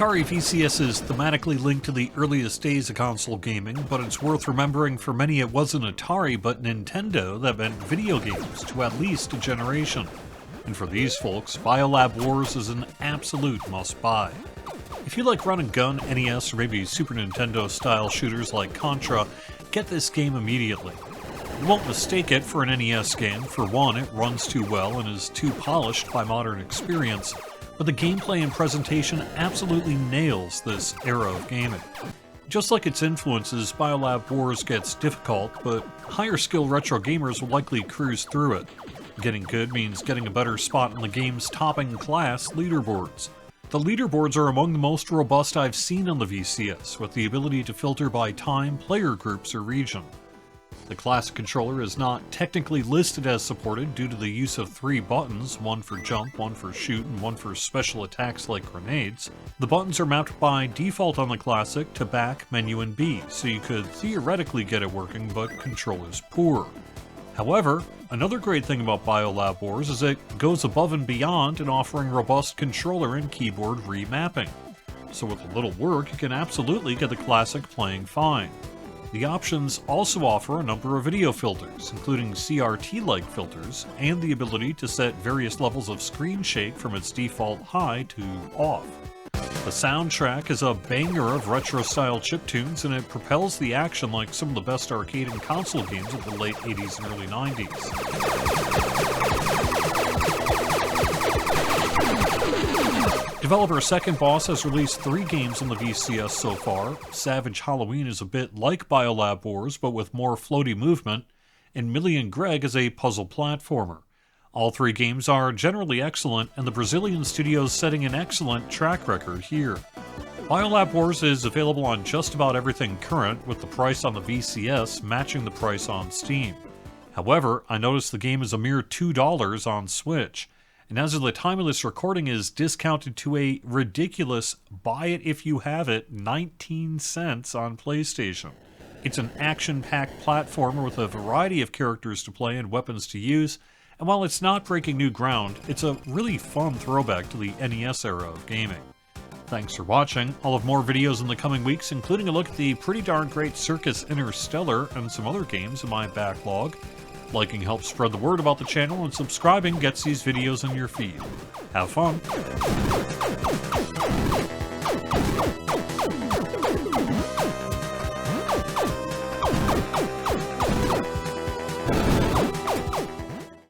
Atari VCS is thematically linked to the earliest days of console gaming, but it's worth remembering for many it wasn't Atari but Nintendo that meant video games to at least a generation. And for these folks, Biolab Wars is an absolute must-buy. If you like run-and-gun, NES, or maybe Super Nintendo-style shooters like Contra, get this game immediately. You won't mistake it for an NES game. For one, it runs too well and is too polished by modern experience, but the gameplay and presentation absolutely nails this era of gaming. Just like its influences, Biolab Wars gets difficult, but higher skill retro gamers will likely cruise through it. Getting good means getting a better spot in the game's topping class leaderboards. The leaderboards are among the most robust I've seen on the VCS, with the ability to filter by time, player groups, or region. The classic controller is not technically listed as supported due to the use of 3 buttons, one for jump, one for shoot, and one for special attacks like grenades. The buttons are mapped by default on the classic to back, menu, and B, so you could theoretically get it working, but control is poor. However, another great thing about Biolab Wars is it goes above and beyond in offering robust controller and keyboard remapping. So with a little work, you can absolutely get the classic playing fine. The options also offer a number of video filters, including CRT-like filters, and the ability to set various levels of screen shake from its default high to off. The soundtrack is a banger of retro-style chiptunes, and it propels the action like some of the best arcade and console games of the late 80s and early 90s. Developer Second Boss has released 3 games on the VCS so far. Savage Halloween is a bit like Biolab Wars, but with more floaty movement, and Millie and Greg is a puzzle platformer. All 3 games are generally excellent, and the Brazilian studio's setting an excellent track record here. Biolab Wars is available on just about everything current, with the price on the VCS matching the price on Steam. However, I noticed the game is a mere $2 on Switch, and as of the time of this recording is discounted to a ridiculous buy it if you have it 19 cents on PlayStation. It's an action-packed platformer with a variety of characters to play and weapons to use, and while it's not breaking new ground, it's a really fun throwback to the NES era of gaming. Thanks for watching. I'll have more videos in the coming weeks, including a look at the pretty darn great Circus Interstellar and some other games in my backlog. Liking helps spread the word about the channel, and subscribing gets these videos in your feed. Have fun!